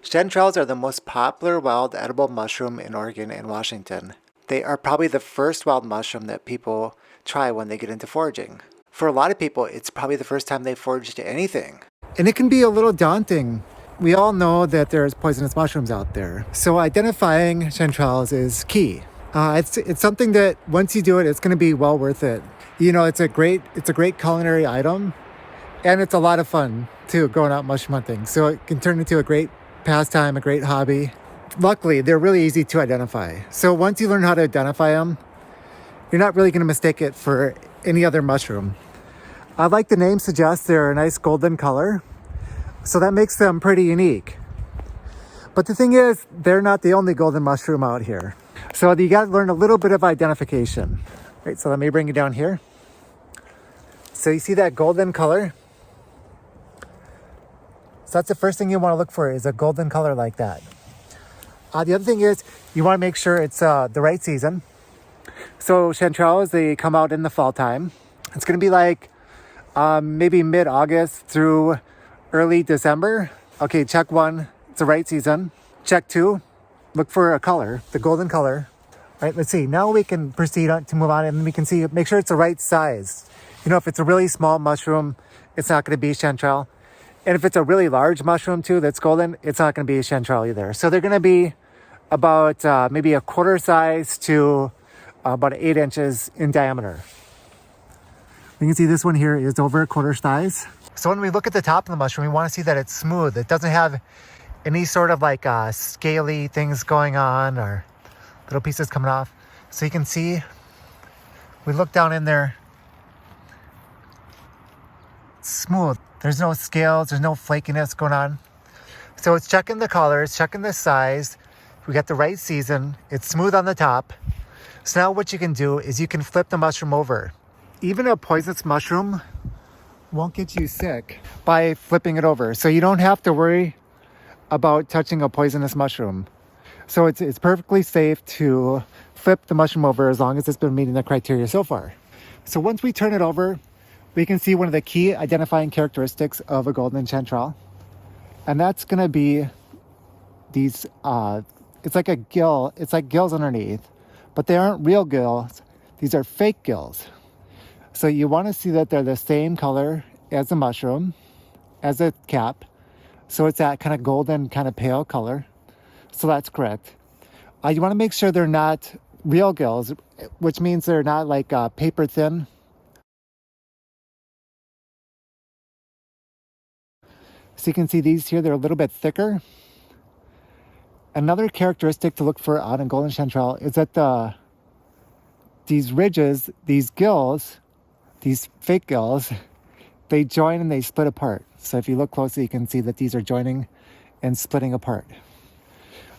Chanterelles are the most popular wild edible mushroom in Oregon and Washington. They are probably the first wild mushroom that people try when they get into foraging. For a lot of people, it's probably the first time they've foraged anything. And it can be a little daunting. We all know that there's poisonous mushrooms out there. So identifying chanterelles is key. It's something that once you do it, it's going to be well worth it. You know, it's a great culinary item, and it's a lot of fun too, going out mushroom hunting. So it can turn into a great pastime, a great hobby. Luckily, they're really easy to identify. So once you learn how to identify them, you're not really going to mistake it for any other mushroom. Like the name suggests, they're a nice golden color, so that makes them pretty unique. But the thing is, they're not the only golden mushroom out here. So you got to learn a little bit of identification. Right, so let me bring you down here. So you see that golden color? So that's the first thing you want to look for, is a golden color like that. The other thing is, you want to make sure it's the right season. So chanterelles, they come out in the fall time. It's going to be like maybe mid-August through early December. Okay, check one, it's the right season. Check two, look for a color, the golden color. All right, let's see. Now we can proceed on to move on, and we can see, make sure it's the right size. You know, if it's a really small mushroom, it's not going to be chanterelle. And if it's a really large mushroom too that's golden, it's not going to be a chanterelle either. So they're going to be about maybe a quarter size to about 8 inches in diameter. You can see this one here is over a quarter size. So when we look at the top of the mushroom, we want to see that it's smooth. It doesn't have any sort of like scaly things going on or little pieces coming off. So you can see, we look down in there, it's smooth. There's no scales, there's no flakiness going on. So it's checking the colors, checking the size. We got the right season. It's smooth on the top. So now what you can do is you can flip the mushroom over. Even a poisonous mushroom won't get you sick by flipping it over. So you don't have to worry about touching a poisonous mushroom. So it's perfectly safe to flip the mushroom over as long as it's been meeting the criteria so far. So once we turn it over, we can see one of the key identifying characteristics of a golden chanterelle. And that's going to be these, it's like a gill, it's like gills underneath, but they aren't real gills. These are fake gills. So you want to see that they're the same color as the mushroom, as a cap. So it's that kind of golden, kind of pale color. So that's correct. You want to make sure they're not real gills, which means they're not like paper thin. So you can see these here, they're a little bit thicker. Another characteristic to look for on a golden chanterelle is that these ridges, these gills, these fake gills, they join and they split apart. So if you look closely, you can see that these are joining and splitting apart.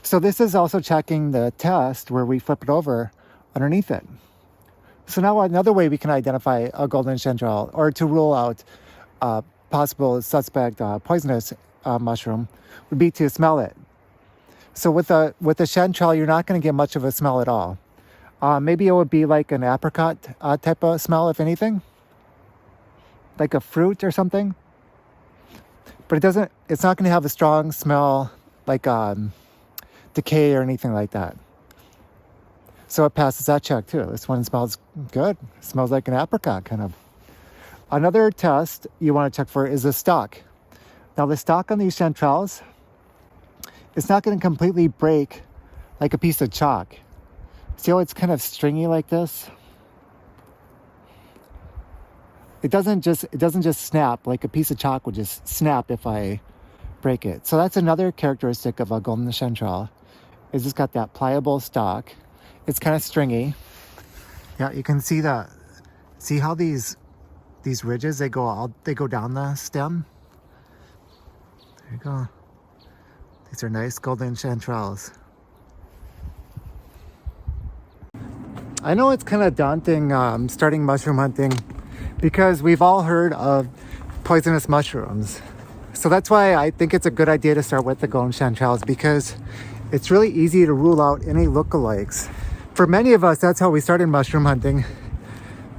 So this is also checking the test where we flip it over underneath it. So now another way we can identify a golden chanterelle, or to rule out possible suspect poisonous mushroom, would be to smell it. So with a chanterelle, you're not going to get much of a smell at all. Maybe it would be like an apricot type of smell, if anything, like a fruit or something. But it's not going to have a strong smell like decay or anything like that. So it passes that check too. This one smells good. It smells like an apricot kind of. Another test you want to check for is the stalk. Now the stalk on these chanterelles, it's not going to completely break like a piece of chalk. See how it's kind of stringy like this? It doesn't just snap like a piece of chalk would just snap if I break it. So that's another characteristic of a golden chanterelle, is it's got that pliable stalk. It's kind of stringy. Yeah, you can see how these ridges, they go down the stem. There you go. These are nice golden chanterelles. I know it's kind of daunting starting mushroom hunting because we've all heard of poisonous mushrooms. So that's why I think it's a good idea to start with the golden chanterelles, because it's really easy to rule out any lookalikes. For many of us, that's how we started mushroom hunting,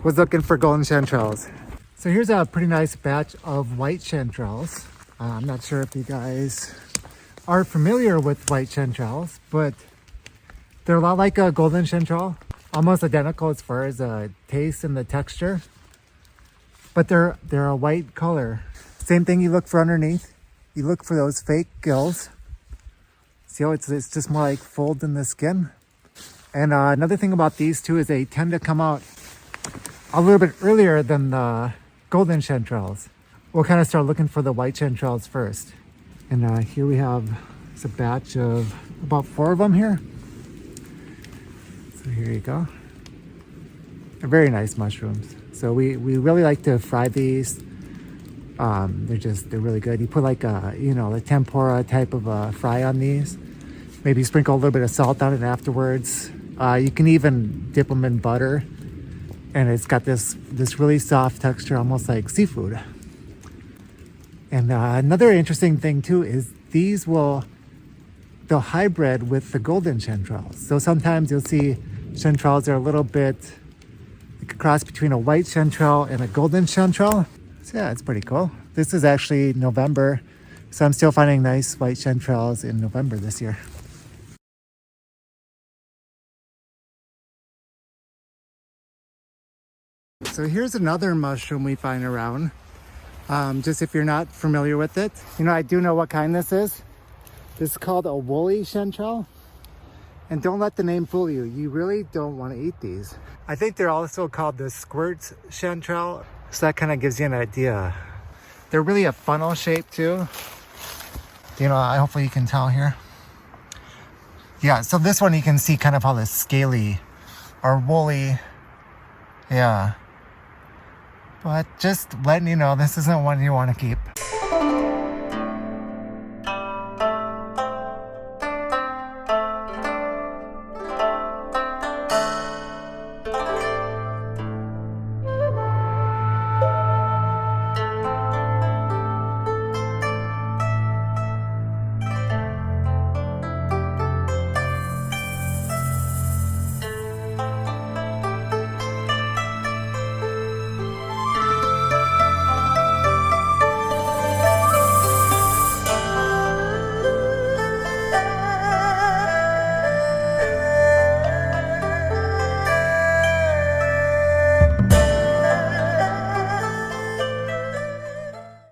was looking for golden chanterelles. So here's a pretty nice batch of white chanterelles. I'm not sure if you guys are familiar with white chanterelles, but they're a lot like a golden chanterelle, almost identical as far as taste and the texture. But they're a white color. Same thing you look for underneath. You look for those fake gills. See how it's just more like fold in the skin. And another thing about these two is they tend to come out a little bit earlier than the golden chanterelles. We'll kind of start looking for the white chanterelles first. And here we have a batch of about 4 of them here. So here you go. They're very nice mushrooms. So we really like to fry these. They're really good. You put like a, the tempura type of a fry on these. Maybe sprinkle a little bit of salt on it afterwards. You can even dip them in butter. And it's got this really soft texture, almost like seafood. And another interesting thing too is they'll hybrid with the golden chanterelles. So sometimes you'll see chanterelles are a little bit like a cross between a white chanterelle and a golden chanterelle. So yeah, it's pretty cool. This is actually November, so I'm still finding nice white chanterelles in November this year. So here's another mushroom we find around. Just if you're not familiar with it, I do know what kind this is. This is called a woolly chanterelle. And don't let the name fool you. You really don't want to eat these. I think they're also called the squirt chanterelle. So that kind of gives you an idea. They're really a funnel shape too. Hopefully you can tell here. Yeah, so this one you can see kind of how the scaly or woolly. Yeah. But just letting you know, this isn't one you want to keep.